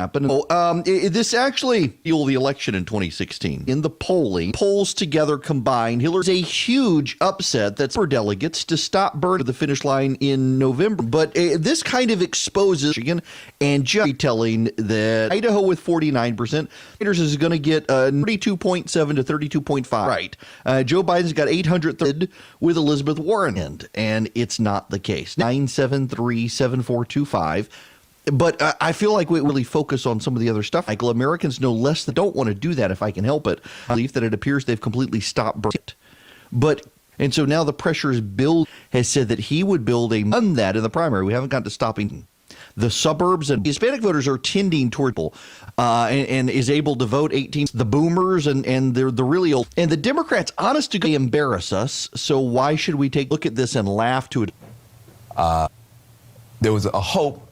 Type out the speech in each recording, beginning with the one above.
happen. This actually fueled the election in 2016. In the polls together combined, Hillary's a huge upset that's for delegates to stop burning the finish line in November. But this kind of exposes Michigan and just telling that Idaho with 49%, Sanders is going to get 32.7 to 32.5. Right. Joe Biden's got 800 with Elizabeth Warren, and it's not the case. 973-7425. But I feel like we really focus on some of the other stuff. Michael, Americans know less that don't want to do that if I can help it. I believe that it appears they've completely stopped burning it. And so now the pressure is Bill has said that he would build done that in the primary. We haven't gotten to stopping the suburbs, and Hispanic voters are tending toward and is able to vote 18. The boomers and they're the really old. And the Democrats, honest to God, embarrass us. So why should we take a look at this and laugh to it? There was a hope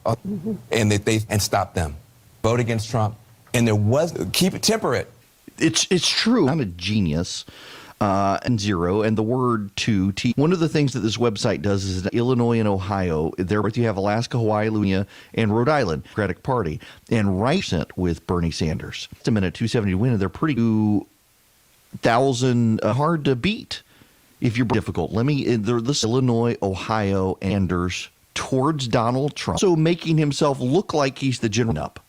and and stop them. Vote against Trump. And there was, temper it. It's true. I'm a genius. And zero, and the word to T. One of the things that this website does is that Illinois and Ohio, there you have Alaska, Hawaii, Louisiana, and Rhode Island, Democratic Party, and right with Bernie Sanders. It's a minute 270 to win, and they're pretty 2,000 hard to beat if you're difficult. This Illinois, Ohio, and Sanders towards Donald Trump, so making himself look like he's the general up.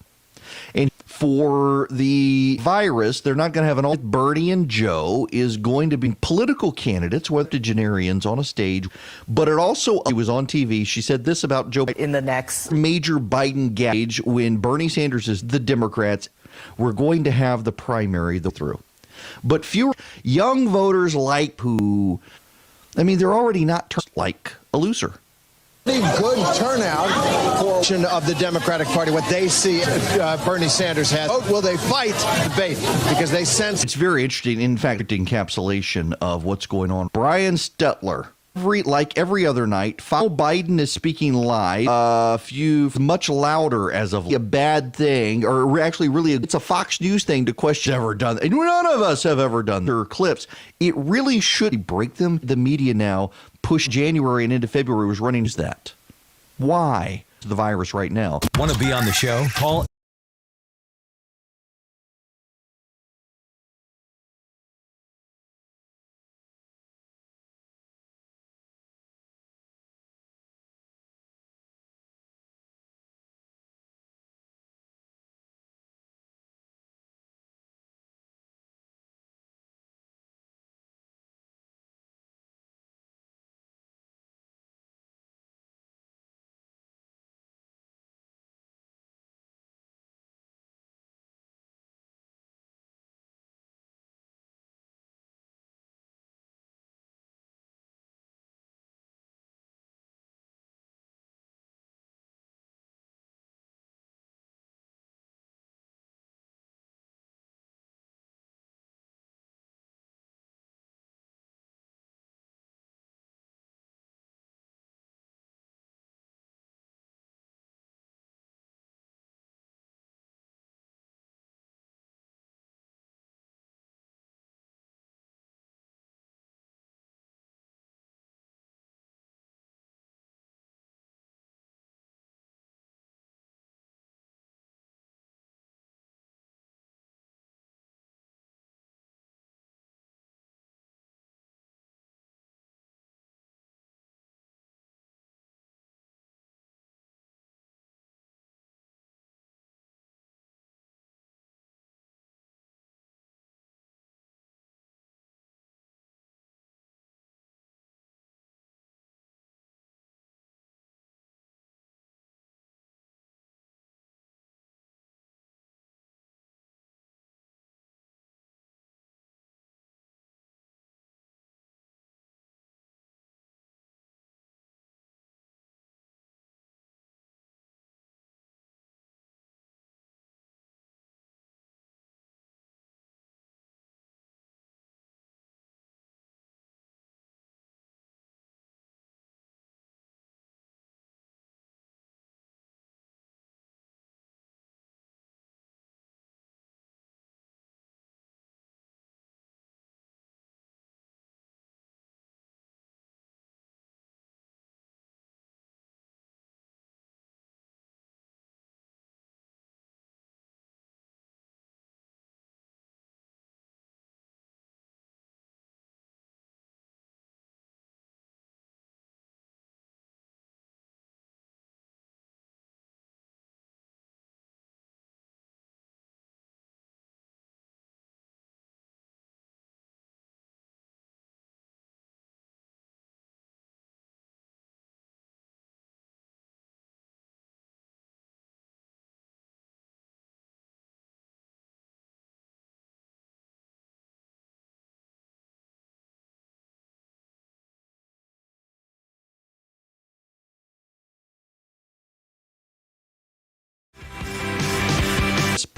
And for the virus, they're not going to have all. Bernie and Joe is going to be political candidates, octogenarians on a stage. But it also, he was on TV. She said this about Joe in the next major Biden gauge when Bernie Sanders is the Democrats. We're going to have the primary through. But fewer young voters they're already not like a loser. Good turnout for of the Democratic Party, what they see Bernie Sanders has. Will they fight debate? Because they sense it's very interesting. In fact, encapsulation of what's going on. Brian Stetler, like every other night, Biden is speaking live. Much louder as of a bad thing, or actually, really, it's a Fox News thing to question ever done. And none of us have ever done their clips. It really should break them. The media now push January and into February was running that. Why the virus right now? Want to be on the show? Call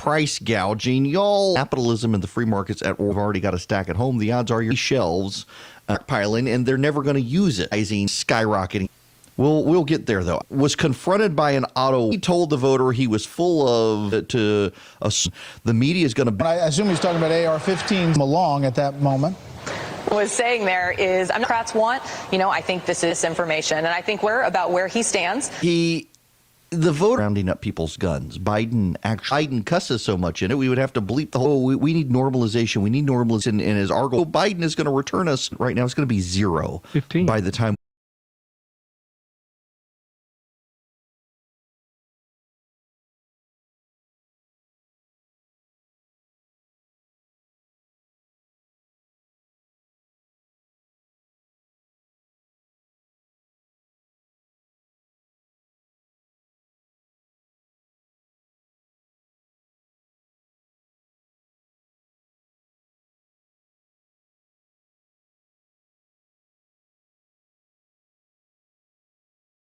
price gouging. Y'all, capitalism and the free markets at war have already got a stack at home. The odds are your shelves are piling, and they're never going to use it. Skyrocketing. We'll get there, though. Was confronted by an auto. He told the voter he was full of the media is going to. I assume he's talking about AR-15 along at that moment. Was saying there is, Democrats want, I think this is information, and I think we're about where he stands. The vote rounding up people's guns. Biden cusses so much in it, we would have to bleep the whole. We need normalization. We need normalization. And as Argo, Biden is going to return us right now. It's going to be 0 15 by the time.